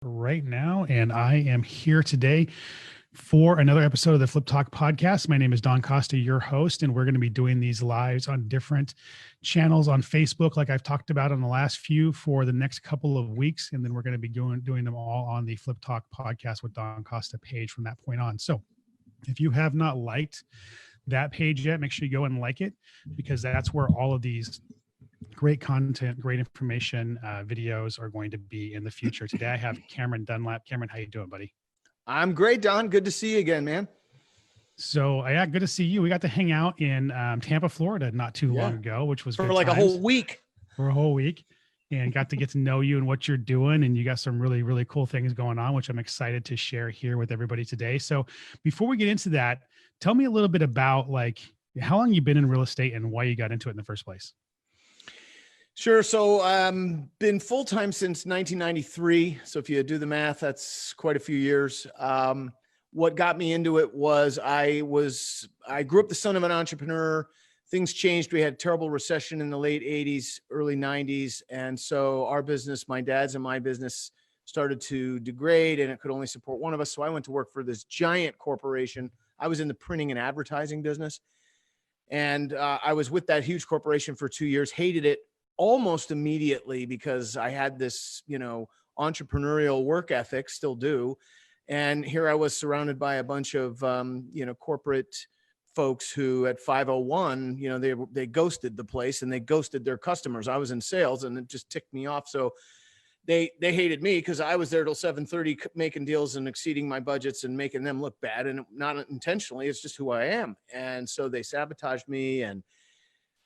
right now, and I am here today for another episode of the Flip Talk podcast. My name is Don Costa, your host, and we're going to be doing these lives on different channels on Facebook, like I've talked about on the last few, for the next couple of weeks, and then we're going to be doing them all on the Flip Talk podcast with Don Costa page from that point on. So if you have not liked that page yet, make sure you go and like it, because that's where all of these great content, great information, videos are going to be in the future. Today I have Cameron Dunlap. Cameron, how you doing, buddy? I'm great, Don. Good to see you again, man. So yeah, good to see you. We got to hang out in Tampa, Florida not too long ago, which was for like a whole week. For a whole week, and got to get to know you and what you're doing. And you got some really, really cool things going on, which I'm excited to share here with everybody today. So before we get into that, tell me a little bit about like how long you've been in real estate and why you got into it in the first place. Sure. So been full-time since 1993. So if you do the math, that's quite a few years. What got me into it was I grew up the son of an entrepreneur. Things changed. We had a terrible recession in the late 80s, early 90s. And so our business, my dad's and my business, started to degrade, and it could only support one of us. So I went to work for this giant corporation. I was in the printing and advertising business. And I was with that huge corporation for 2 years, hated it almost immediately because I had this, entrepreneurial work ethic, still do. And here I was surrounded by a bunch of, corporate folks who at 501, they ghosted the place and they ghosted their customers. I was in sales and it just ticked me off. So they hated me because I was there till 7:30 making deals and exceeding my budgets and making them look bad. And not intentionally, it's just who I am. And so they sabotaged me. And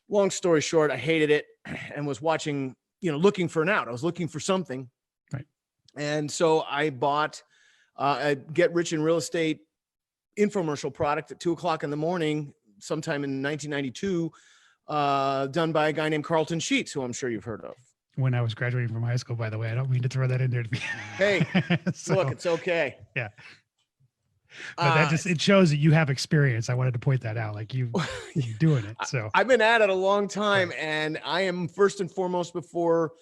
long story short, I hated it and was watching, looking for an out. I was looking for something. Right. And so I bought a Get Rich in Real Estate infomercial product at 2:00 in the morning, sometime in 1992, done by a guy named Carlton Sheets, who I'm sure you've heard of. When I was graduating from high school, by the way, I don't mean to throw that in there. Hey, look, it's okay. Yeah. But that just, it shows that you have experience. I wanted to point that out. Like you're doing it. So I've been at it a long time, and I am first and foremost before,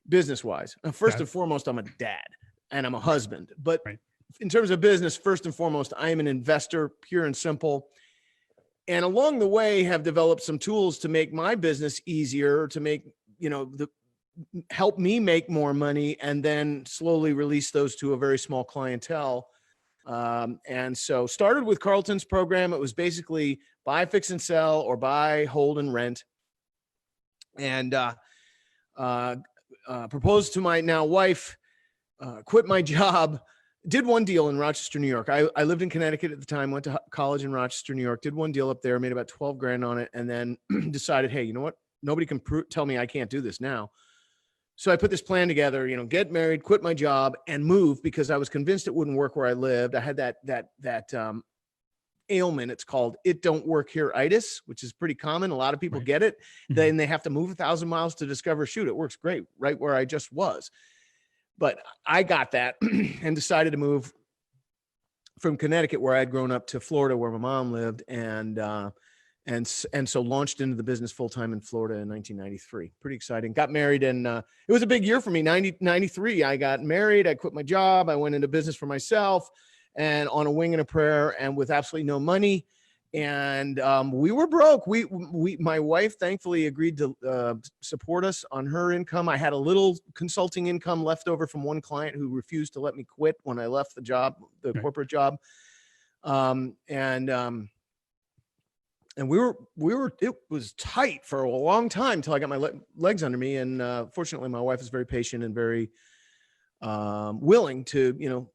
business wise, first and foremost, I'm a dad and I'm a husband, but in terms of business, first and foremost, I am an investor, pure and simple. And along the way have developed some tools to make my business easier, to make, help me make more money, and then slowly release those to a very small clientele. And so started with Carlton's program. It was basically buy, fix, and sell, or buy, hold, and rent. And proposed to my now wife, quit my job, did one deal in Rochester, New York. I lived in Connecticut at the time, went to college in Rochester, New York, did one deal up there, made about 12 grand on it, and then decided, hey, you know what? Nobody can tell me I can't do this now. So I put this plan together, get married, quit my job, and move, because I was convinced it wouldn't work where I lived. I had that ailment. It's called "it don't work here-itis," which is pretty common. A lot of people get it. Then they have to move 1,000 miles to discover, shoot, it works great right where I just was. But I got that and decided to move from Connecticut, where I'd grown up, to Florida, where my mom lived, and so launched into the business full time in Florida in 1993. Pretty exciting. Got married, and it was a big year for me. 93. I got married. I quit my job. I went into business for myself, and on a wing and a prayer, and with absolutely no money. And we were broke. My wife thankfully agreed to support us on her income. I had a little consulting income left over from one client who refused to let me quit when I left the job, the corporate job. And we were, it was tight for a long time until I got my legs under me. And fortunately, my wife is very patient and very willing to,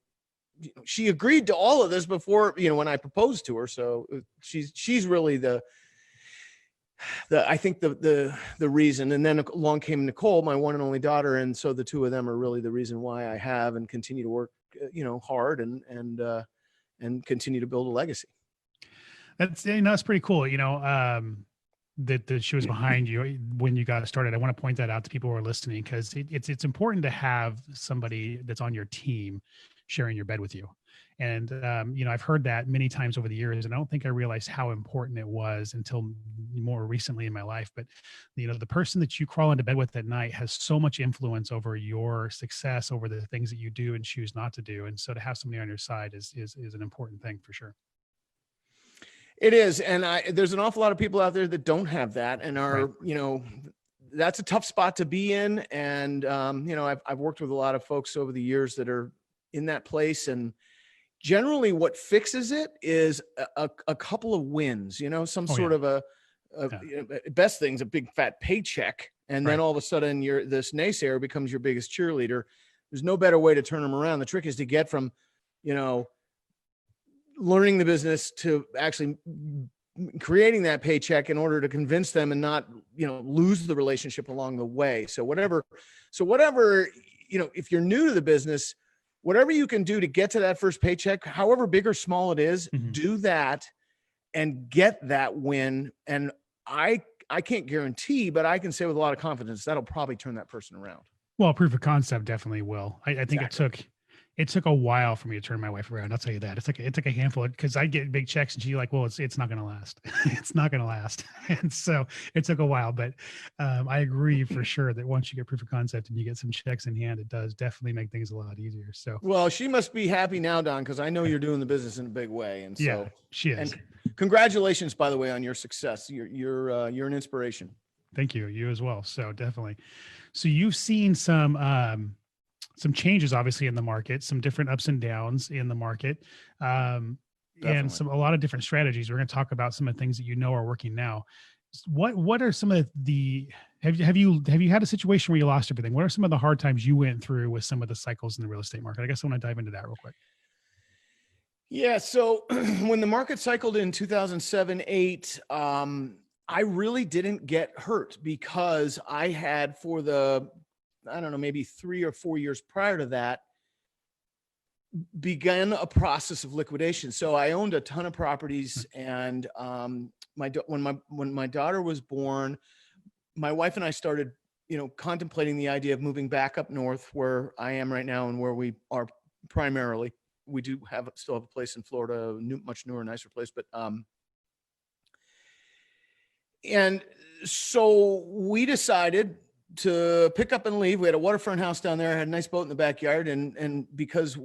she agreed to all of this before, when I proposed to her. So she's really I think the reason. And then along came Nicole, my one and only daughter. And so the two of them are really the reason why I have and continue to work, hard and continue to build a legacy. That's pretty cool. That she was behind you when you got started. I want to point that out to people who are listening, because it's important to have somebody that's on your team sharing your bed with you. And, I've heard that many times over the years, and I don't think I realized how important it was until more recently in my life. But, the person that you crawl into bed with at night has so much influence over your success, over the things that you do and choose not to do. And so to have somebody on your side is an important thing for sure. It is. And there's an awful lot of people out there that don't have that and are, Right. That's a tough spot to be in. And, I've worked with a lot of folks over the years that are in that place. And generally what fixes it is a couple of wins, some sort of best thing's a big fat paycheck. And then all of a sudden this naysayer becomes your biggest cheerleader. There's no better way to turn them around. The trick is to get from, learning the business to actually creating that paycheck in order to convince them and not, lose the relationship along the way. So whatever, if you're new to the business, whatever you can do to get to that first paycheck, however big or small it is, do that and get that win. And I can't guarantee, but I can say with a lot of confidence, that'll probably turn that person around. Well, proof of concept definitely will. I think it took a while for me to turn my wife around. I'll tell you that. It took a handful because I get big checks and she's like, well, it's not going to last. It's not going to last. And so it took a while, but I agree for sure that once you get proof of concept and you get some checks in hand, it does definitely make things a lot easier. So, well, she must be happy now, Don, because I know you're doing the business in a big way. And so she is. And congratulations, by the way, on your success. You're an inspiration. Thank you. You as well. So definitely. So you've seen some changes obviously in the market, some different ups and downs in the market, and a lot of different strategies. We're going to talk about some of the things that are working now. What are some of the, have you had a situation where you lost everything? What are some of the hard times you went through with some of the cycles in the real estate market? I guess I want to dive into that real quick. Yeah. So when the market cycled in 2007, 8, I really didn't get hurt because I had maybe 3 or 4 years prior to that, began a process of liquidation. So I owned a ton of properties, and when my daughter was born, my wife and I started, contemplating the idea of moving back up north where I am right now and where we are primarily. We do still have a place in Florida, much newer, nicer place, but and so we decided to pick up and leave. We had a waterfront house down there, had a nice boat in the backyard. And because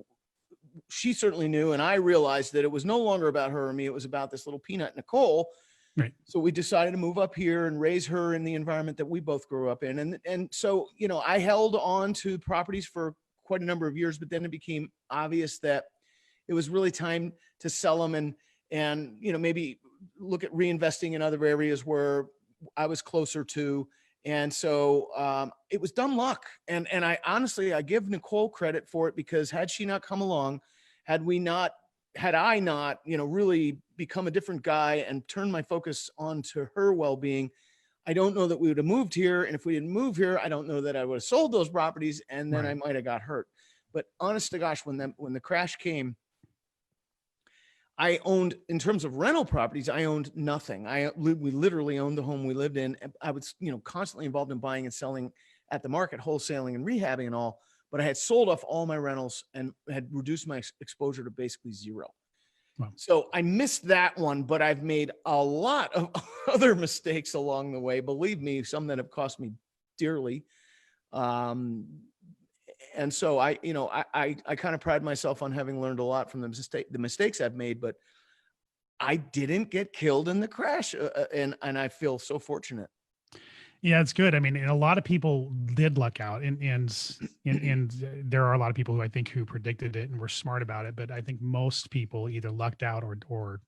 she certainly knew, and I realized that it was no longer about her or me, it was about this little peanut, Nicole. Right. So we decided to move up here and raise her in the environment that we both grew up in. And so, I held on to properties for quite a number of years, but then it became obvious that it was really time to sell them and maybe look at reinvesting in other areas where I was closer to. And so it was dumb luck. And I honestly, I give Nicole credit for it, because had she not come along, had I not, really become a different guy and turned my focus onto her well-being, I don't know that we would have moved here. And if we didn't move here, I don't know that I would have sold those properties, and then I might have got hurt. But honest to gosh, when the crash came, I owned, in terms of rental properties, I owned nothing. We literally owned the home we lived in. I was, constantly involved in buying and selling at the market, wholesaling and rehabbing and all, but I had sold off all my rentals and had reduced my exposure to basically zero. Wow. So I missed that one, but I've made a lot of other mistakes along the way. Believe me, some that have cost me dearly. And so I kind of pride myself on having learned a lot from the mistakes I've made, but I didn't get killed in the crash. And I feel so fortunate. Yeah, it's good. I mean, and a lot of people did luck out, and there are a lot of people who I think who predicted it and were smart about it. But I think most people either lucked out or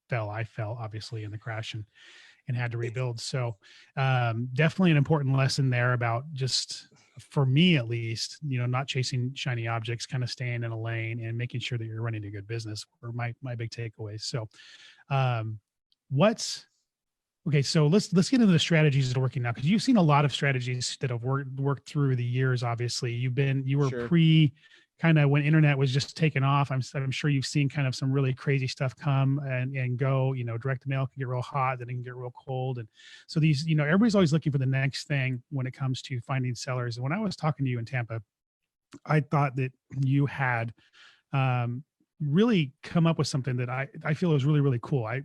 fell. I fell obviously in the crash and had to rebuild. So definitely an important lesson there about, just for me at least, not chasing shiny objects, kind of staying in a lane and making sure that you're running a good business were my big takeaways. So okay, so let's get into the strategies that are working now, because you've seen a lot of strategies that have worked through the years. Obviously, you were Sure. Kind of when internet was just taking off. I'm sure you've seen kind of some really crazy stuff come and go. Direct mail can get real hot, then it can get real cold, and so everybody's always looking for the next thing when it comes to finding sellers. And when I was talking to you in Tampa, I thought that you had um, really come up with something that I feel was really, really cool. I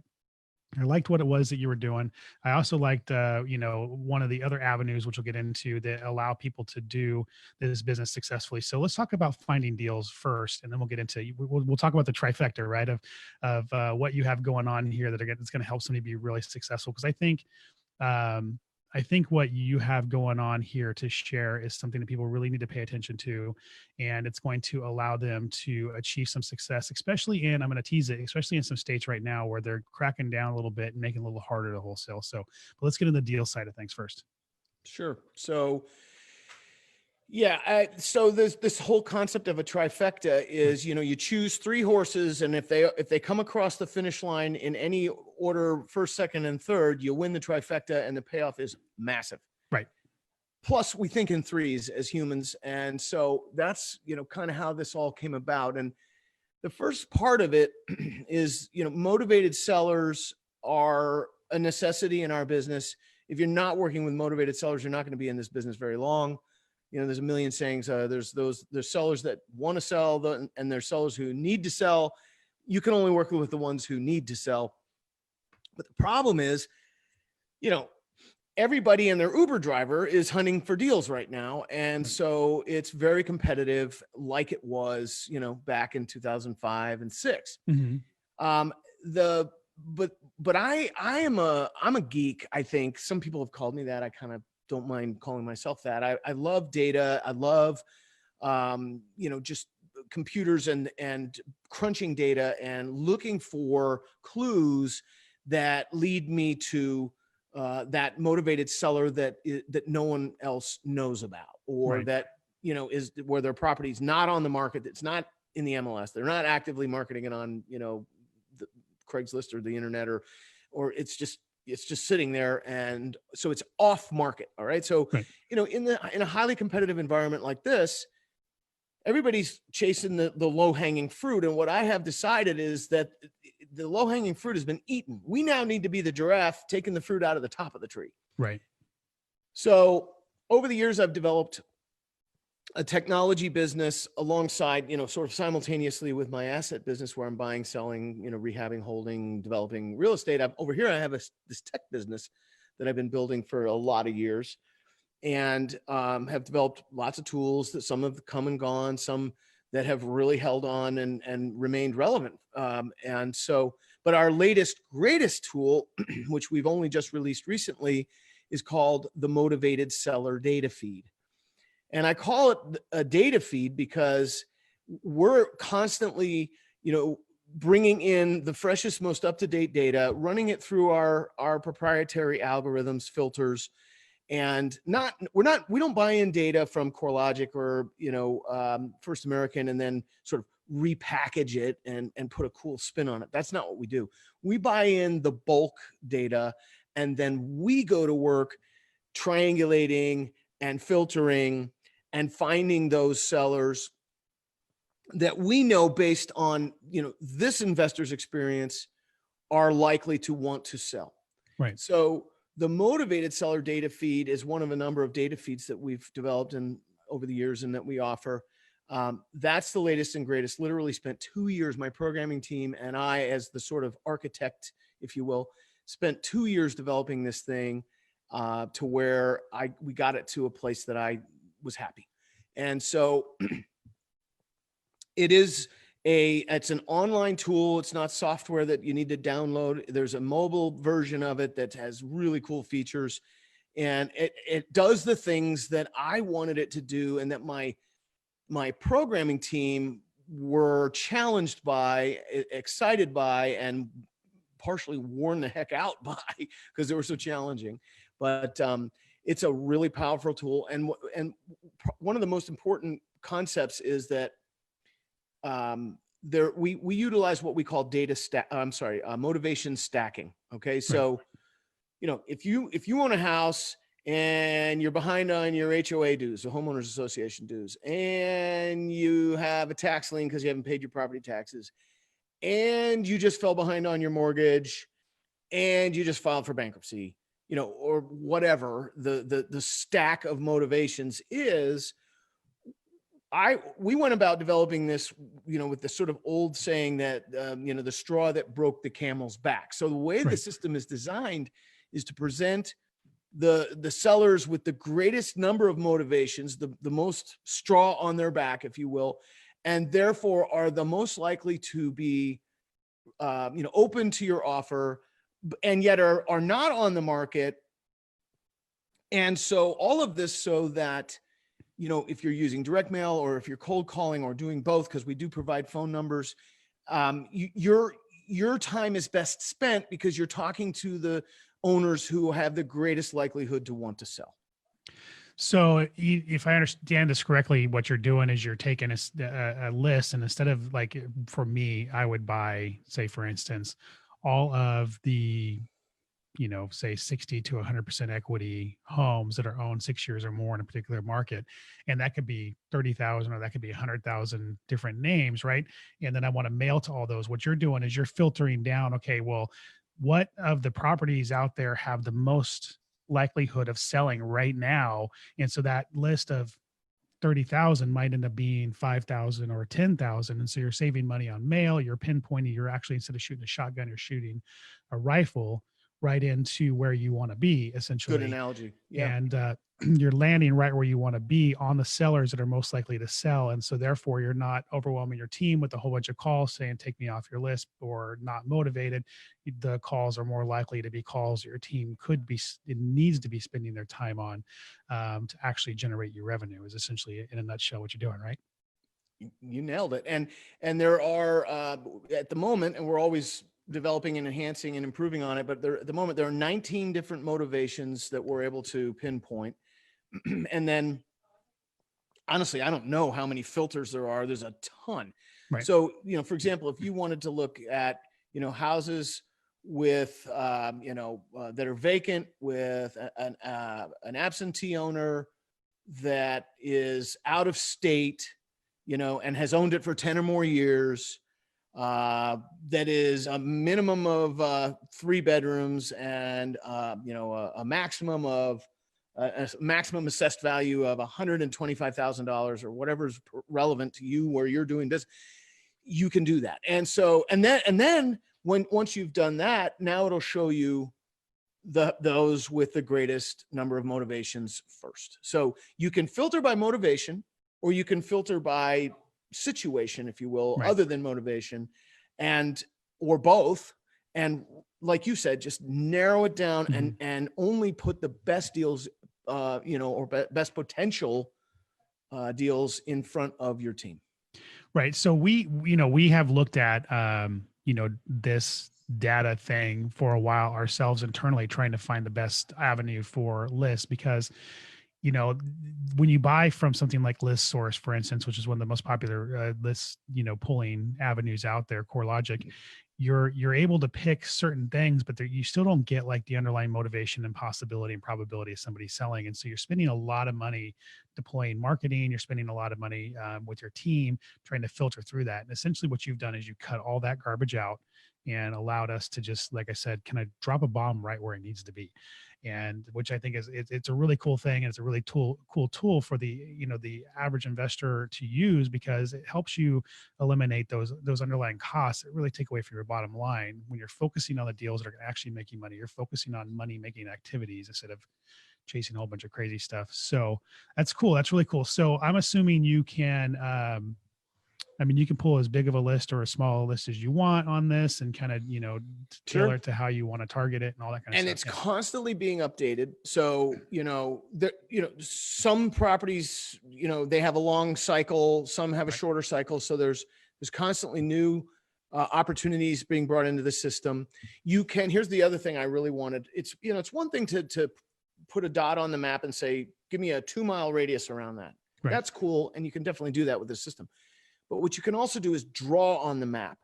liked what it was that you were doing. I also liked, one of the other avenues, which we'll get into, that allow people to do this business successfully. So let's talk about finding deals first, and then we'll get into, we'll talk about the trifecta, right? Of what you have going on here that's going to help somebody be really successful. Because um, I think what you have going on here to share is something that people really need to pay attention to, and it's going to allow them to achieve some success, especially in, I'm going to tease it, especially in some states right now where they're cracking down a little bit and making it a little harder to wholesale. So, but let's get into the deal side of things first. Sure. So yeah, so this whole concept of a trifecta is, you choose three horses, and if they come across the finish line in any order, first, second, and third, you win the trifecta, and the payoff is massive. Right. Plus, we think in threes as humans, and so that's kind of how this all came about. And the first part of it is, motivated sellers are a necessity in our business. If you're not working with motivated sellers, you're not going to be in this business very long. There's a million sayings. There's sellers that want to sell, and there's sellers who need to sell. You can only work with the ones who need to sell. But the problem is, everybody and their Uber driver is hunting for deals right now. And so it's very competitive, like it was, back in 2005 and 6. Mm-hmm. But I'm a geek. I think some people have called me that. I kind of don't mind calling myself that. I love data. I love, just computers and crunching data and looking for clues that lead me to that motivated seller that no one else knows about, or Right. that, is where their property's not on the market. It's not in the MLS. They're not actively marketing it on, the Craigslist or the internet, or it's just sitting there. And so it's off market. All right. So, Right. in a highly competitive environment like this, everybody's chasing the low hanging fruit. And what I have decided is that the low hanging fruit has been eaten. We now need to be the giraffe taking the fruit out of the top of the tree. Right. So over the years, I've developed a technology business alongside, sort of simultaneously with my asset business, where I'm buying, selling, rehabbing, holding, developing real estate. Over here, I have this tech business that I've been building for a lot of years, and have developed lots of tools that some have come and gone, some that have really held on and remained relevant. But our latest, greatest tool, which we've only just released recently, is called the Motivated Seller Data Feed. And I call it a data feed because we're constantly, bringing in the freshest, most up-to-date data, running it through our proprietary algorithms, filters, and we don't buy in data from CoreLogic or, First American and then sort of repackage it and put a cool spin on it. That's not what we do. We buy in the bulk data, and then we go to work triangulating and filtering and finding those sellers that we know, based on, this investor's experience, are likely to want to sell. Right. So the Motivated Seller Data Feed is one of a number of data feeds that we've developed over the years and that we offer. That's the latest and greatest. Literally spent 2 years, my programming team and I, as the sort of architect, if you will, spent 2 years developing this thing to where we got it to a place that I was happy. And so it's an online tool. It's not software that you need to download. There's a mobile version of it that has really cool features, and it does the things that I wanted it to do, and that my programming team were challenged by, excited by, and partially worn the heck out by, because they were so challenging. But it's a really powerful tool, and one of the most important concepts is that we utilize what we call motivation stacking. Okay. So, if you own a house and you're behind on your HOA dues, the homeowners association dues, and you have a tax lien because you haven't paid your property taxes, and you just fell behind on your mortgage, and you just filed for bankruptcy, or whatever the stack of motivations is, we went about developing this, with the sort of old saying that, the straw that broke the camel's back. So the way the system is designed is to present the sellers with the greatest number of motivations, the most straw on their back, if you will, and therefore are the most likely to be, open to your offer, and yet are not on the market. And so all of this so that, if you're using direct mail or if you're cold calling or doing both, because we do provide phone numbers, your time is best spent because you're talking to the owners who have the greatest likelihood to want to sell. So if I understand this correctly, what you're doing is you're taking a list, and instead of, like, for me, I would buy, say, for instance, all of the, say 60 to 100% equity homes that are owned 6 years or more in a particular market. And that could be 30,000 or that could be 100,000 different names, right? And then I want to mail to all those. What you're doing is you're filtering down, okay, well, what of the properties out there have the most likelihood of selling right now? And so that list of 30,000 might end up being 5,000 or 10,000. And so you're saving money on mail. You're pinpointing, you're actually, instead of shooting a shotgun, you're shooting a rifle right into where you want to be, essentially. Good analogy. Yeah. And you're landing right where you want to be on the sellers that are most likely to sell. And so therefore you're not overwhelming your team with a whole bunch of calls saying, take me off your list, or not motivated. The calls are more likely to be calls your team it needs to be spending their time on, to actually generate your revenue, is essentially, in a nutshell, what you're doing, right? You nailed it. And there are, at the moment, and we're always developing and enhancing and improving on it, but at the moment, there are 19 different motivations that we're able to pinpoint. And then, honestly, I don't know how many filters there are. There's a ton. Right. So, for example, if you wanted to look at, houses with, that are vacant, with an absentee owner that is out of state, and has owned it for 10 or more years, that is a minimum of 3 bedrooms and, a maximum assessed value of $125,000 or whatever's relevant to you where you're doing business, you can do that. And so, and then once you've done that, now it'll show you those with the greatest number of motivations first. So you can filter by motivation, or you can filter by situation, if you will, right, other than motivation, or both. And like you said, just narrow it down, mm-hmm, and only put the best deals, or best potential deals in front of your team. Right. So we have looked at, this data thing for a while ourselves internally, trying to find the best avenue for lists, because, when you buy from something like List Source, for instance, which is one of the most popular list, pulling avenues out there, CoreLogic, you're able to pick certain things, but you still don't get, like, the underlying motivation and possibility and probability of somebody selling. And so you're spending a lot of money deploying marketing. You're spending a lot of money with your team trying to filter through that. And essentially what you've done is you cut all that garbage out and allowed us to just, like I said, kind of drop a bomb right where it needs to be. And which I think it's a really cool thing. And it's a really cool tool for the average investor to use, because it helps you eliminate those underlying costs that really take away from your bottom line. When you're focusing on the deals that are actually making money, you're focusing on money making activities instead of chasing a whole bunch of crazy stuff. So that's cool. That's really cool. So I'm assuming you can, you can pull as big of a list or a small list as you want on this, and kind of, tailor it to how you want to target it and all that kind of stuff. And it's constantly being updated. So, some properties, they have a long cycle, some have a shorter cycle. So there's constantly new opportunities being brought into the system. Here's the other thing I really wanted. It's one thing to put a dot on the map and say, give me a 2-mile radius around that. Right. That's cool. And you can definitely do that with this system. But what you can also do is draw on the map.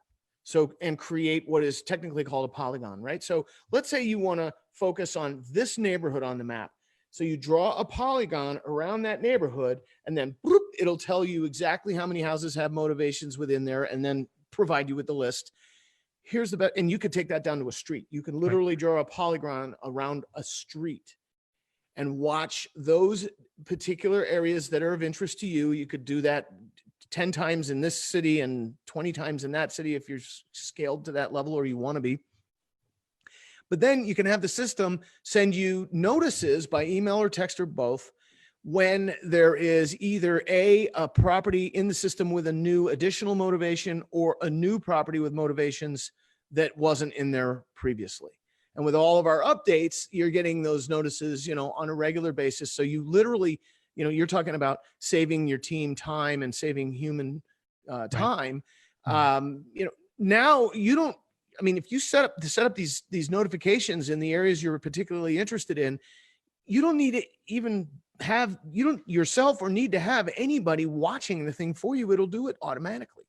And create what is technically called a polygon, right? So let's say you want to focus on this neighborhood on the map. So you draw a polygon around that neighborhood, and then it'll tell you exactly how many houses have motivations within there, and then provide you with the list. Here's the best, and you could take that down to a street. You can literally draw a polygon around a street. and watch those particular areas that are of interest to you. You could do that 10 times in this city and 20 times in that city if you're scaled to that level or you want to be. But then you can have the system send you notices by email or text or both when there is either a property in the system with a new additional motivation or a new property with motivations that wasn't in there previously. And with all of our updates, you're getting those notices, on a regular basis. So you literally, you're talking about saving your team time and saving human time. Now you don't, if you set up these notifications in the areas you're particularly interested in, you don't need to even you don't yourself or need to have anybody watching the thing for you. It'll do it automatically.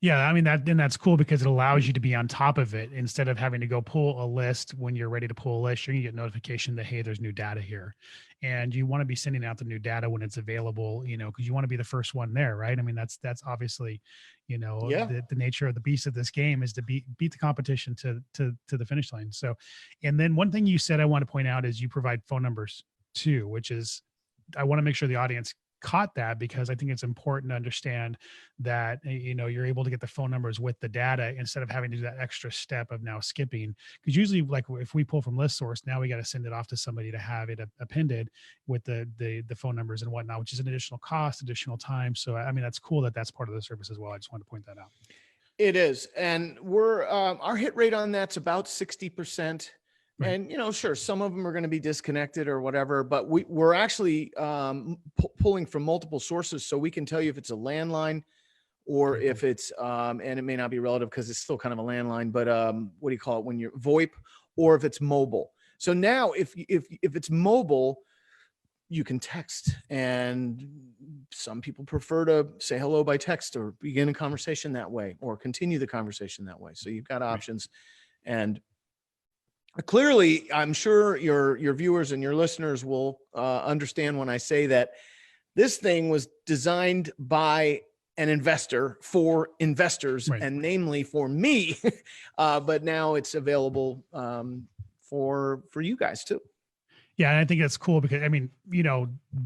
Yeah, that's cool because it allows you to be on top of it instead of having to go pull a list. When you're ready to pull a list, you're gonna get notification that, hey, there's new data here, and you want to be sending out the new data when it's available, because you want to be the first one there, right? That's obviously, the nature of the beast of this game is to beat the competition to the finish line. So, and then one thing you said I want to point out is you provide phone numbers too, which is, I want to make sure the audience caught that, because I think it's important to understand that, you're able to get the phone numbers with the data instead of having to do that extra step of now skipping. Because usually, like if we pull from list source, now we got to send it off to somebody to have it appended with the phone numbers and whatnot, which is an additional cost, additional time. So, that's cool that that's part of the service as well. I just wanted to point that out. It is. And we're, our hit rate on that's about 60%. Right. And, sure, some of them are going to be disconnected or whatever, but we're actually pulling from multiple sources. So we can tell you if it's a landline or if it's, and it may not be relative because it's still kind of a landline, but what do you call it when you're VoIP, or if it's mobile. So now if it's mobile, you can text, and some people prefer to say hello by text or begin a conversation that way or continue the conversation that way. So you've got options. And clearly, I'm sure your viewers and your listeners will understand when I say that this thing was designed by an investor for investors, right, and namely for me. But now it's available for you guys too. Yeah, and I think that's cool because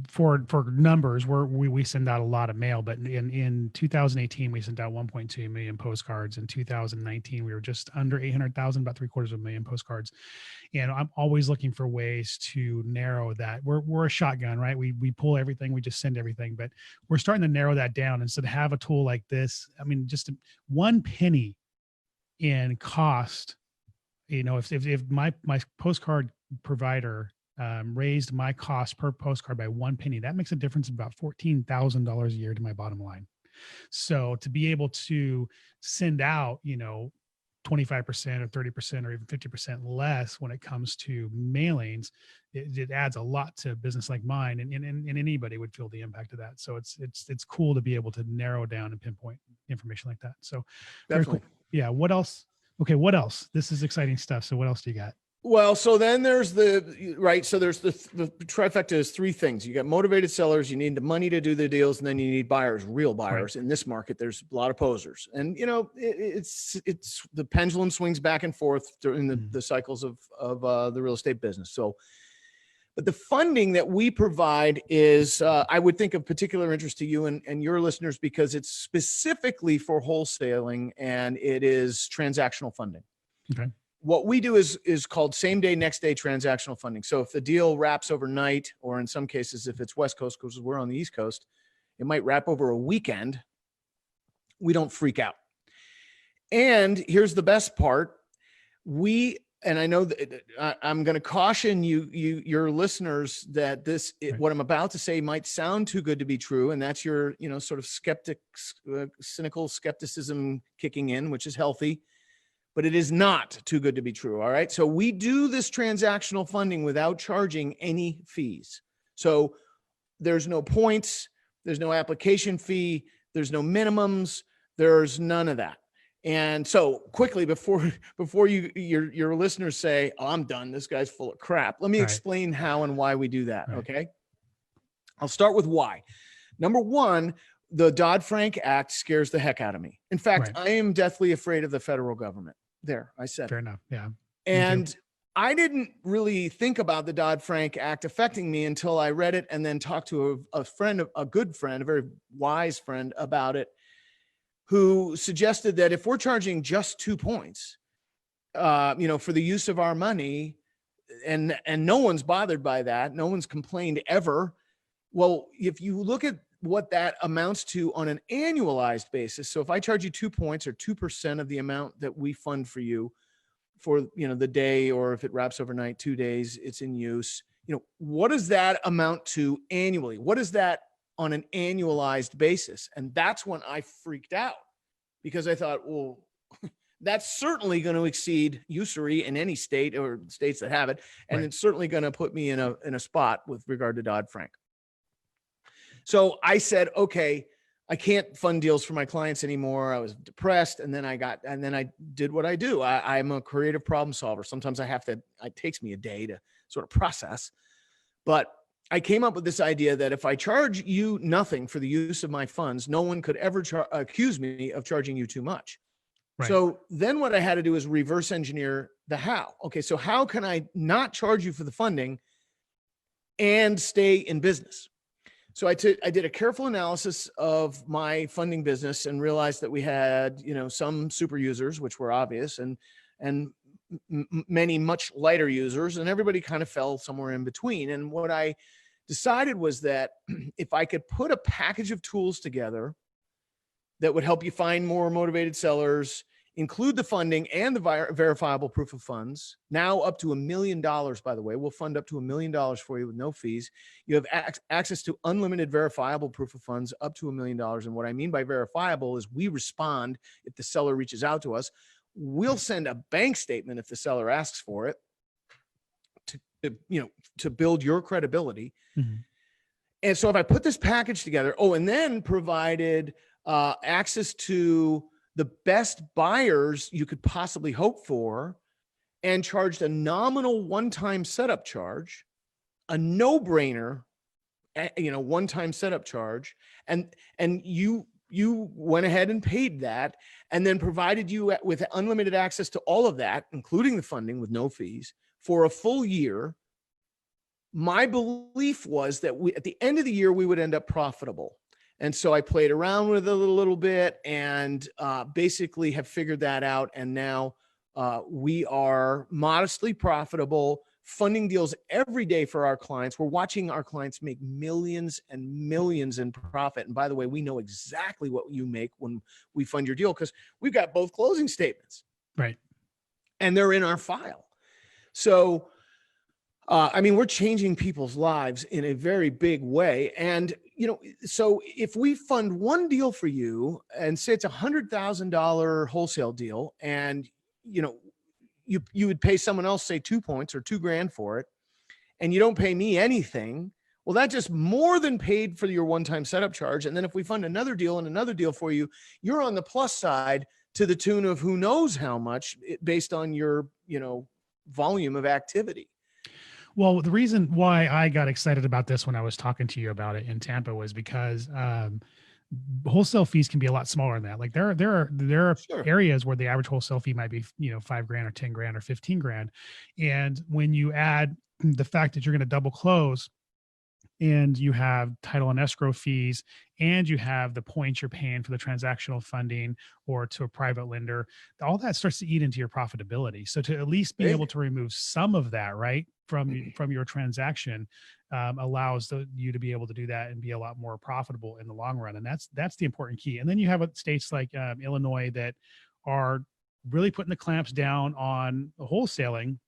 for numbers, we send out a lot of mail, but in 2018 we sent out 1.2 million postcards. In 2019 we were just under 800,000, about 750,000 postcards. And I'm always looking for ways to narrow that. We're a shotgun, right? We pull everything, we just send everything, but we're starting to narrow that down. And so to have a tool like this, just 1 penny in cost, if my postcard provider raised my cost per postcard by 1 penny, that makes a difference of about $14,000 a year to my bottom line. So to be able to send out, 25% or 30% or even 50% less when it comes to mailings, it adds a lot to a business like mine, and anybody would feel the impact of that. So it's cool to be able to narrow down and pinpoint information like that. So very cool. Yeah. What else? Okay. What else? This is exciting stuff. So what else do you got? Well, so then there's the trifecta is three things. You got motivated sellers, you need the money to do the deals, and then you need buyers, real buyers. Right. In this market, there's a lot of posers. And, it's the pendulum swings back and forth during the cycles of the real estate business. So, but the funding that we provide is, I would think, of particular interest to you and your listeners, because it's specifically for wholesaling, and it is transactional funding. Okay. What we do is called same day, next day transactional funding. So if the deal wraps overnight, or in some cases, if it's West Coast, because we're on the East Coast, it might wrap over a weekend. We don't freak out. And here's the best part. And I know that I'm going to caution your listeners that what I'm about to say might sound too good to be true. And that's your, sort of cynical skepticism kicking in, which is healthy. But it is not too good to be true. All right. So we do this transactional funding without charging any fees. So there's no points, there's no application fee, there's no minimums, there's none of that. And so quickly, before your listeners say, "Oh, I'm done, this guy's full of crap," let me explain how and why we do that. Right. Okay. I'll start with why. Number one, the Dodd-Frank Act scares the heck out of me. In fact, I am deathly afraid of the federal government. There, I said. Fair enough. Yeah. And I didn't really think about the Dodd-Frank Act affecting me until I read it and then talked to a friend, a good friend, a very wise friend about it, who suggested that if we're charging just 2 points, for the use of our money, and no one's bothered by that, no one's complained ever. Well, if you look at what that amounts to on an annualized basis, so if I charge you 2 points or 2% of the amount that we fund for you for, the day, or if it wraps overnight, 2 days it's in use, what does that amount to annually? What is that on an annualized basis? And that's when I freaked out, because I thought, well, that's certainly going to exceed usury in any state or states that have it. And Right. it's certainly going to put me in a spot with regard to Dodd-Frank. So I said, okay, I can't fund deals for my clients anymore. I was depressed. And then I did what I do. I'm a creative problem solver. Sometimes it takes me a day to sort of process, but I came up with this idea that if I charge you nothing for the use of my funds, no one could ever accuse me of charging you too much. Right. So then what I had to do is reverse engineer the how. Okay, so how can I not charge you for the funding and stay in business? So I did a careful analysis of my funding business and realized that we had, some super users, which were obvious, and many much lighter users, and everybody kind of fell somewhere in between. And what I decided was that if I could put a package of tools together that would help you find more motivated sellers, include the funding and the verifiable proof of funds, now up to $1 million, by the way. We'll fund up to $1 million for you with no fees. You have access to unlimited verifiable proof of funds up to $1 million. And what I mean by verifiable is we respond if the seller reaches out to us. We'll send a bank statement if the seller asks for it to build your credibility. Mm-hmm. And so if I put this package together, and then provided access to the best buyers you could possibly hope for, and charged a nominal one-time setup charge, a no-brainer, one-time setup charge, and you went ahead and paid that, and then provided you with unlimited access to all of that, including the funding with no fees, for a full year. My belief was that at the end of the year, we would end up profitable. And so I played around with it a little bit and basically have figured that out. And now we are modestly profitable, funding deals every day for our clients. We're watching our clients make millions and millions in profit. And by the way, we know exactly what you make when we fund your deal, because we've got both closing statements. Right. And they're in our file. So we're changing people's lives in a very big way. And, so if we fund one deal for you and say it's $100,000 wholesale deal, and, you would pay someone else, say 2 points or $2,000 for it, and you don't pay me anything. Well, that just more than paid for your one-time setup charge. And then if we fund another deal and another deal for you, you're on the plus side to the tune of who knows how much, based on your, volume of activity. Well, the reason why I got excited about this when I was talking to you about it in Tampa was because wholesale fees can be a lot smaller than that. Like there are Sure. areas where the average wholesale fee might be, $5,000 or $10,000 or $15,000. And when you add the fact that you're going to double close, and you have title and escrow fees, and you have the points you're paying for the transactional funding or to a private lender, all that starts to eat into your profitability. So to at least be able to remove some of that, right, from your transaction, allows you to be able to do that and be a lot more profitable in the long run. And that's the important key. And then you have states like Illinois that are really putting the clamps down on wholesaling.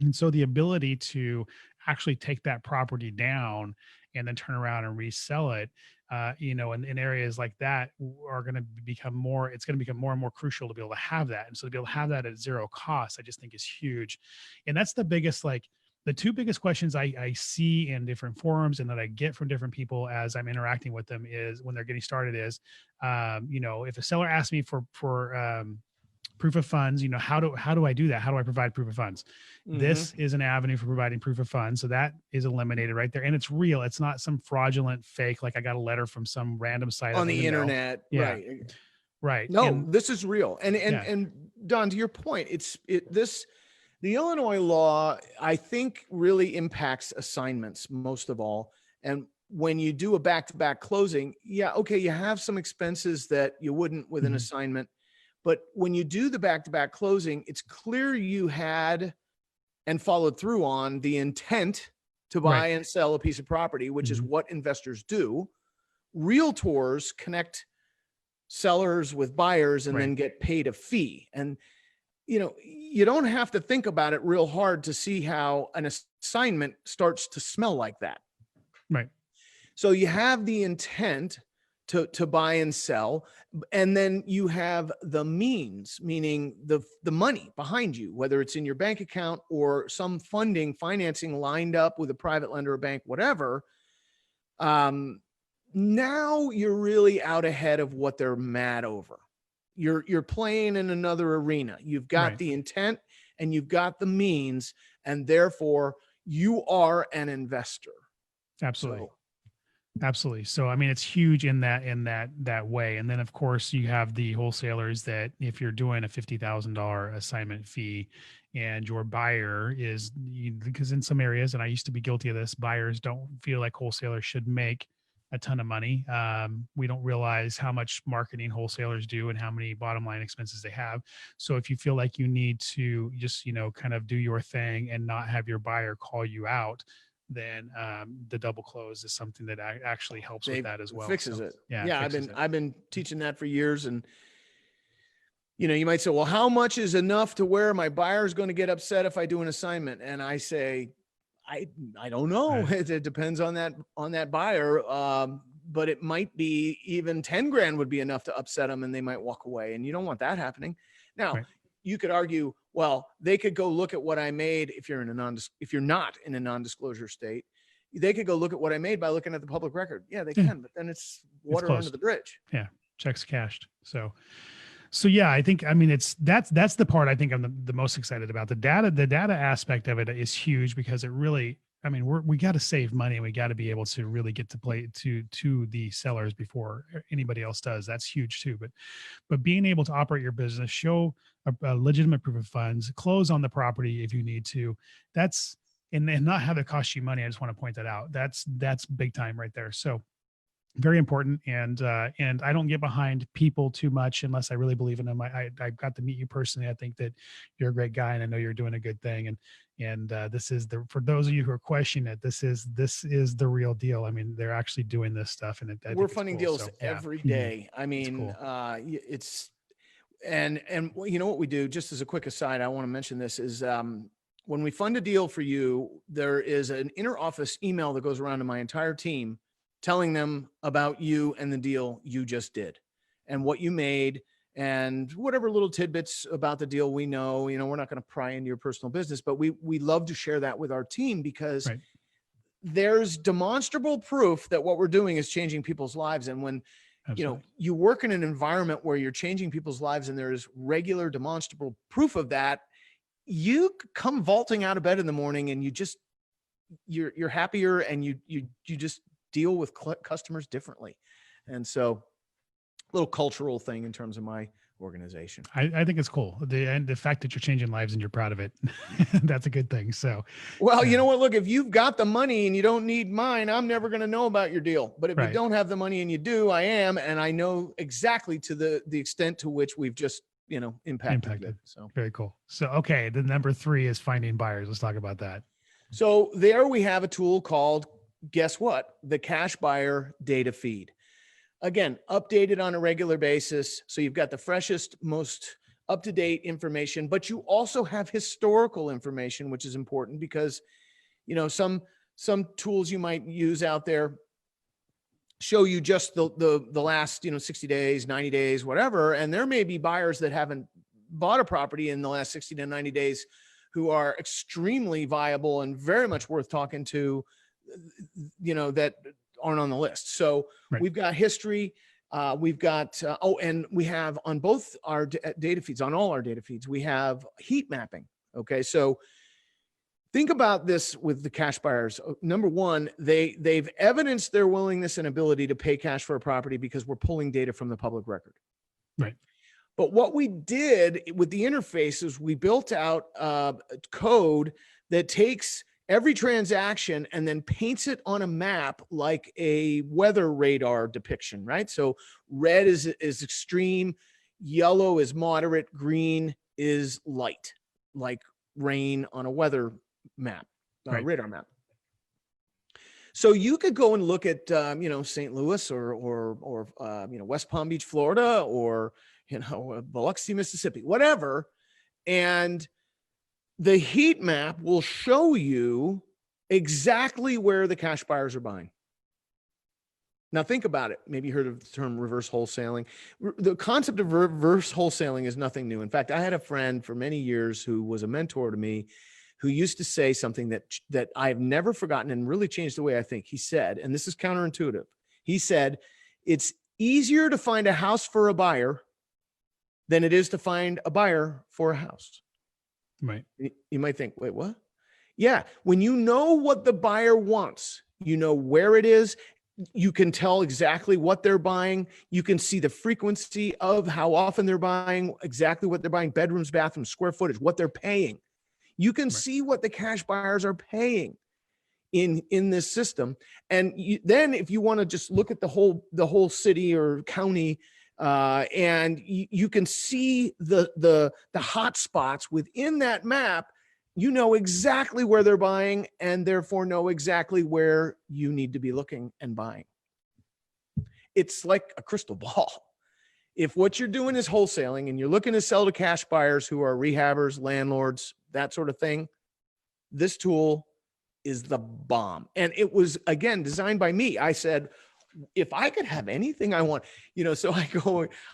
And so the ability to actually take that property down and then turn around and resell it, in areas like that are going to become more, it's going to become more and more crucial to be able to have that. And so to be able to have that at zero cost, I just think is huge. And that's the biggest, the two biggest questions I see in different forums and that I get from different people as I'm interacting with them is when they're getting started is, if a seller asks me for proof of funds, how do I do that? How do I provide proof of funds? Mm-hmm. This is an avenue for providing proof of funds. So that is eliminated right there. And it's real. It's not some fraudulent fake, like I got a letter from some random site on the internet. Yeah. Right. No, this is real. And Don, to your point, this The Illinois law, I think, really impacts assignments most of all. And when you do a back-to-back closing, yeah, okay, you have some expenses that you wouldn't with an Mhm. assignment. But when you do the back-to-back closing, it's clear you had and followed through on the intent to buy Right. and sell a piece of property, which is Mhm. what investors do. Realtors connect sellers with buyers and Right. then get paid a fee. And you don't have to think about it real hard to see how an assignment starts to smell like that. Right. So you have the intent to buy and sell, and then you have the means, meaning the money behind you, whether it's in your bank account or some financing lined up with a private lender or bank, whatever. Now you're really out ahead of what they're mad over. You're playing in another arena. You've got Right. the intent and you've got the means, and therefore you are an investor. Absolutely. So Absolutely. So, I mean, it's huge in that way. And then, of course, you have the wholesalers that if you're doing a $50,000 assignment fee, and your buyer is, because in some areas, and I used to be guilty of this, buyers don't feel like wholesalers should make a ton of money. We don't realize how much marketing wholesalers do and how many bottom line expenses they have. So, if you feel like you need to just kind of do your thing and not have your buyer call you out, then the double close is something that actually helps with they that as well. fixes So it. yeah, it Yeah, fixes it. I've been teaching that for years, and you might say, well, how much is enough to where my buyer is going to get upset if I do an assignment? And I say, I don't know. Right. It depends on that buyer. But it might be even 10 grand would be enough to upset them and they might walk away. And you don't want that happening. Now, Right. you could argue, well, they could go look at what I made if you're not in a non-disclosure state. They could go look at what I made by looking at the public record. Yeah, they Yeah, can, but then it's it's water under closed. the bridge. Yeah, checks cashed. So yeah, I mean that's the part I think I'm the most excited about. The data aspect of it is huge because it really, I mean, we got to save money and we got to be able to really get to play to the sellers before anybody else does. That's huge too. But being able to operate your business, show a legitimate proof of funds, close on the property if you need to, that's and not have it cost you money. I just want to point that out. That's big time right there. So very important. And I don't get behind people too much unless I really believe in them. I got to meet you personally. I think that you're a great guy and I know you're doing a good thing. And this is for those of you who are questioning it, this is the real deal. I mean, they're actually doing this stuff and I We're think it's funding cool. deals So yeah. every Mhm. day. I It's mean, cool. it's and you know what we do, just as a quick aside, I want to mention this is when we fund a deal for you, there is an inter office email that goes around to my entire team telling them about you and the deal you just did and what you made and whatever little tidbits about the deal we know. We're not going to pry into your personal business, but we love to share that with our team because Right. there's demonstrable proof that what we're doing is changing people's lives. And when Absolutely. you work in an environment where you're changing people's lives and there's regular demonstrable proof of that, you come vaulting out of bed in the morning and you're happier and you just deal with customers differently. And so a little cultural thing in terms of my organization. I think it's cool. And the fact that you're changing lives and you're proud of it, that's a good thing. So Well, you know what? Look, if you've got the money and you don't need mine, I'm never going to know about your deal. But if you right. don't have the money and you do, I am. And I know exactly to the extent to which we've just, impacted. You. So Very cool. So, okay. The number 3 is finding buyers. Let's talk about that. So there we have a tool called, guess what? The Cash Buyer Data Feed. Again, updated on a regular basis. So you've got the freshest, most up-to-date information, but you also have historical information, which is important because, some tools you might use out there show you just the last, 60 days, 90 days, whatever. And there may be buyers that haven't bought a property in the last 60 to 90 days who are extremely viable and very much worth talking to, that aren't on the list. So Right. we've got history. We've got, and we have on both our data feeds, on all our data feeds, we have heat mapping. Okay. So think about this with the cash buyers. Number one, they've evidenced their willingness and ability to pay cash for a property because we're pulling data from the public record. Right. But what we did with the interface is we built out code that takes every transaction and then paints it on a map like a weather radar depiction, right? So red is extreme, yellow is moderate, green is light, like rain on a weather map, radar map. So you could go and look at, St. Louis or West Palm Beach, Florida, or, Biloxi, Mississippi, whatever. And the heat map will show you exactly where the cash buyers are buying. Now think about it. Maybe you heard of the term reverse wholesaling. The concept of reverse wholesaling is nothing new. In fact, I had a friend for many years who was a mentor to me, who used to say something that I've never forgotten and really changed the way I think. He said, and this is counterintuitive, he said, it's easier to find a house for a buyer than it is to find a buyer for a house. Right. You might think, wait, what? Yeah. When you know what the buyer wants, you know where it is, you can tell exactly what they're buying. You can see the frequency of how often they're buying, exactly what they're buying, bedrooms, bathrooms, square footage, what they're paying. You can see what the cash buyers are paying in this system. And then if you want to just look at the whole city or county, and you can see the hot spots within that map, you know exactly where they're buying and therefore know exactly where you need to be looking and buying. It's like a crystal ball. If what you're doing is wholesaling and you're looking to sell to cash buyers who are rehabbers, landlords, that sort of thing, this tool is the bomb. And it was, again, designed by me. I said, if I could have anything I want, so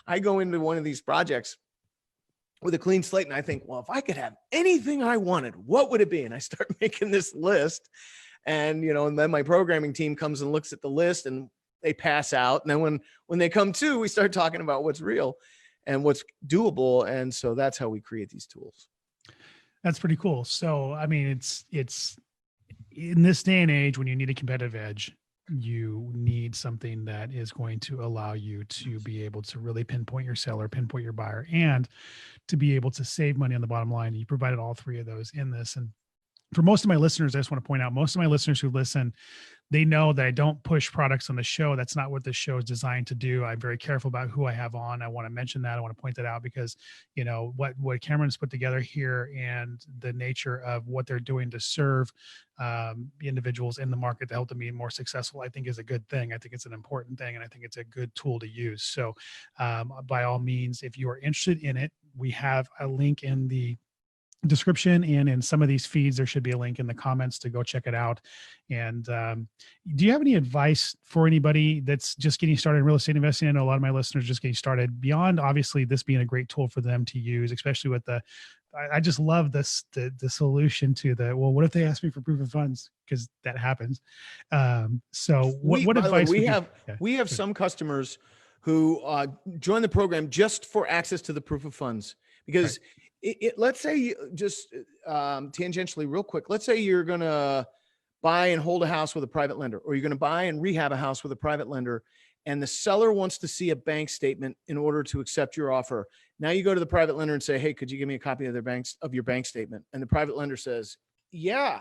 I go into one of these projects with a clean slate and I think, well, if I could have anything I wanted, what would it be? And I start making this list, and, and then my programming team comes and looks at the list and they pass out. And then when they come to, we start talking about what's real and what's doable. And so that's how we create these tools. That's pretty cool. So, I mean, it's in this day and age when you need a competitive edge, you need something that is going to allow you to be able to really pinpoint your seller, pinpoint your buyer, and to be able to save money on the bottom line. You provided all three of those in this. And for most of my listeners, I just want to point out, most of my listeners who listen, they know that I don't push products on the show. That's not what this show is designed to do. I'm very careful about who I have on. I want to mention that. I want to point that out because, what Cameron's put together here and the nature of what they're doing to serve individuals in the market to help them be more successful, I think is a good thing. I think it's an important thing, and I think it's a good tool to use. So by all means, if you are interested in it, we have a link in the description, and in some of these feeds there should be a link in the comments to go check it out. And do you have any advice for anybody that's just getting started in real estate investing? I know a lot of my listeners are just getting started, beyond obviously this being a great tool for them to use, especially with I just love the solution to well, what if they ask me for proof of funds? Because that happens. So what advice we have some customers who join the program just for access to the proof of funds, because let's say, just tangentially real quick, let's say you're going to buy and hold a house with a private lender, or you're going to buy and rehab a house with a private lender, and the seller wants to see a bank statement in order to accept your offer. Now you go to the private lender and say, hey, could you give me a copy of your bank statement? And the private lender says, yeah,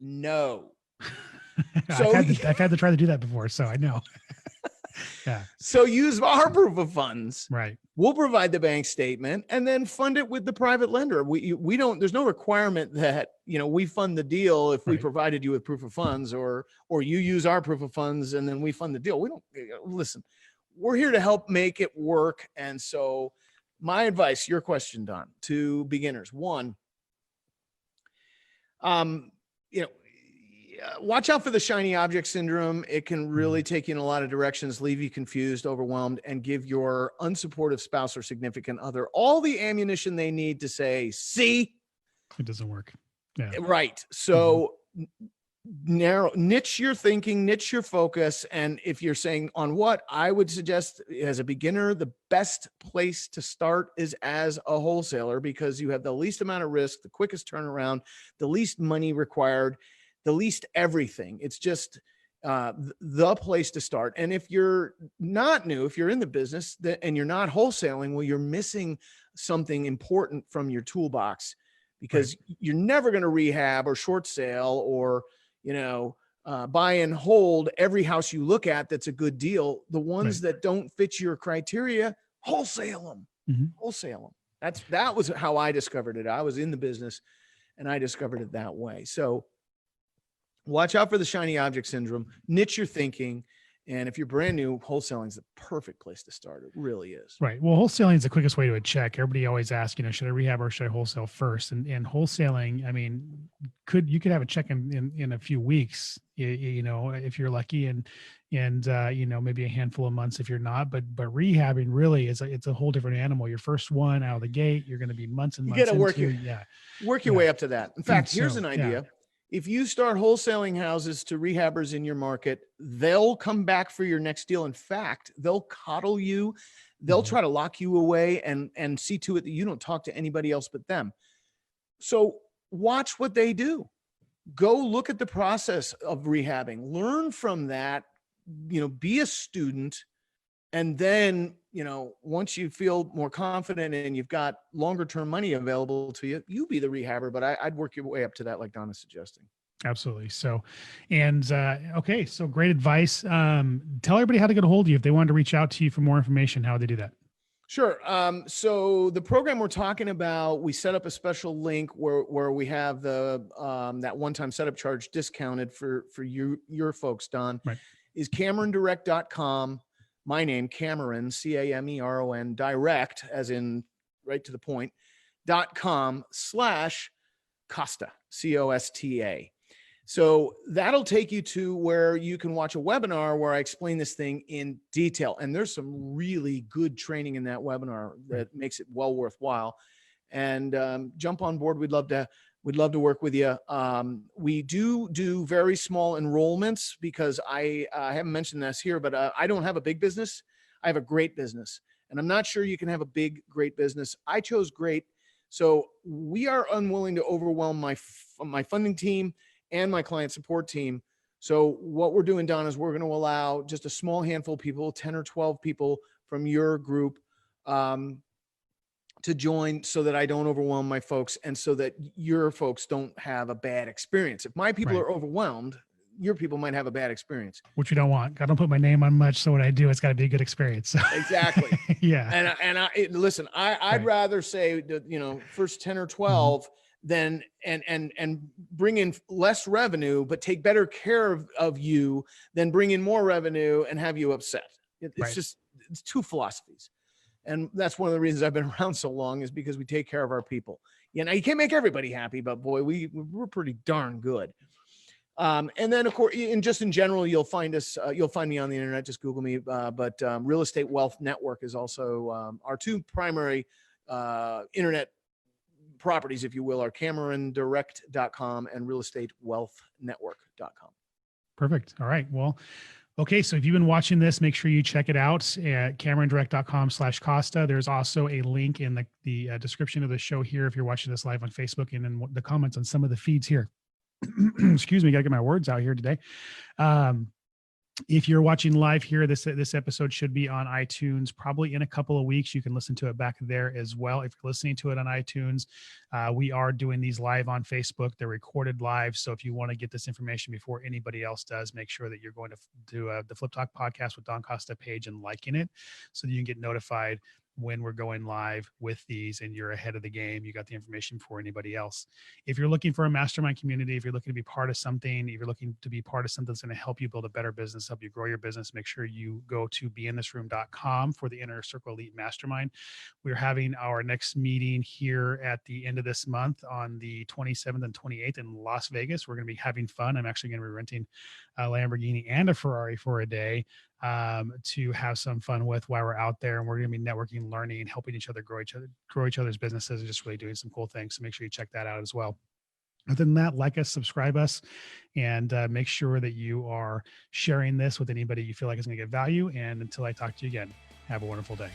no. So I've had to try to do that before, so I know. Yeah. So use our proof of funds. Right. We'll provide the bank statement and then fund it with the private lender. We don't, there's no requirement that, we fund the deal if we provided you with proof of funds, or you use our proof of funds and then we fund the deal. We don't, listen, we're here to help make it work. And so my advice, your question, Don, to beginners: one, watch out for the shiny object syndrome. It can really take you in a lot of directions, leave you confused, overwhelmed, and give your unsupportive spouse or significant other all the ammunition they need to say, see, it doesn't work. Yeah. Right. So niche your thinking, niche your focus. And if you're saying on what, I would suggest as a beginner, the best place to start is as a wholesaler, because you have the least amount of risk, the quickest turnaround, the least money required, the least everything. It's just, the place to start. And if you're not new, if you're in the business and you're not wholesaling, well, you're missing something important from your toolbox, because you're never going to rehab or short sale or, buy and hold every house you look at that's a good deal. The ones that don't fit your criteria, wholesale them. Wholesale them. That was how I discovered it. I was in the business and I discovered it that way. So watch out for the shiny object syndrome, niche your thinking. And if you're brand new, wholesaling is the perfect place to start. It really is. Right. Well, wholesaling is the quickest way to a check. Everybody always asks, should I rehab or should I wholesale first? And wholesaling, I mean, you could have a check in a few weeks, if you're lucky, and maybe a handful of months if you're not. But rehabbing really it's a whole different animal. Your first one out of the gate, you're going to be months and months. You got to work your way up to that. In fact, here's an idea. Yeah. If you start wholesaling houses to rehabbers in your market, they'll come back for your next deal. In fact, they'll coddle you. They'll try to lock you away and see to it that you don't talk to anybody else but them. So watch what they do. Go look at the process of rehabbing. Learn from that. Be a student. And then, once you feel more confident and you've got longer term money available to you, you be the rehabber, but I'd work your way up to that, like Don is suggesting. Absolutely. So, okay. So great advice. Tell everybody how to get a hold of you. If they wanted to reach out to you for more information, how would they do that? Sure. So the program we're talking about, we set up a special link where we have the, that one-time setup charge discounted for your folks, Don, is CameronDirect.com. My name, Cameron, Cameron, direct, as in right to the point, .com/Costa, COSTA. So that'll take you to where you can watch a webinar where I explain this thing in detail. And there's some really good training in that webinar that makes it well worthwhile. And jump on board. We'd love to work with you. We do very small enrollments because I haven't mentioned this here, but I don't have a big business. I have a great business, and I'm not sure you can have a big, great business. I chose great. So we are unwilling to overwhelm my funding team and my client support team. So what we're doing, Don, is we're going to allow just a small handful of people, 10 or 12 people from your group, to join, so that I don't overwhelm my folks and so that your folks don't have a bad experience. If my people are overwhelmed, your people might have a bad experience. Which you don't want. I don't put my name on much. So what I do, it's got to be a good experience. Exactly. Yeah. Listen, I'd rather say that, first 10 or 12 than, and bring in less revenue, but take better care of you than bring in more revenue and have you upset. It's two philosophies. And that's one of the reasons I've been around so long, is because we take care of our people. You can't make everybody happy, but boy, we're pretty darn good. And then of course, in general, you'll find us, you'll find me on the internet, just Google me. But Real Estate Wealth Network is also our two primary internet properties, if you will, are CameronDirect.com and RealEstateWealthNetwork.com. Perfect. All right. Well, okay, so if you've been watching this, make sure you check it out at CameronDirect.com/Costa. There's also a link in the description of the show here if you're watching this live on Facebook, and in the comments on some of the feeds here. Excuse me, got to get my words out here today. If you're watching live here, this episode should be on iTunes probably in a couple of weeks. You can listen to it back there as well. If you're listening to it on iTunes, we are doing these live on Facebook. They're recorded live. So if you want to get this information before anybody else does, make sure that you're going to do the Flip Talk podcast with Don Costa page and liking it so that you can get notified when we're going live with these and you're ahead of the game. You got the information before anybody else. If you're looking for a mastermind community, if you're looking to be part of something, if you're looking to be part of something that's going to help you build a better business, help you grow your business, make sure you go to beinThisRoom.com for the Inner Circle Elite Mastermind. We're having our next meeting here at the end of this month on the 27th and 28th in Las Vegas. We're going to be having fun. I'm actually going to be renting a Lamborghini and a Ferrari for a day to have some fun with while we're out there. And we're going to be networking, learning, helping each other grow each other's businesses, and just really doing some cool things. So make sure you check that out as well. Other than that, like us, subscribe us, and make sure that you are sharing this with anybody you feel like is going to get value. And until I talk to you again, have a wonderful day.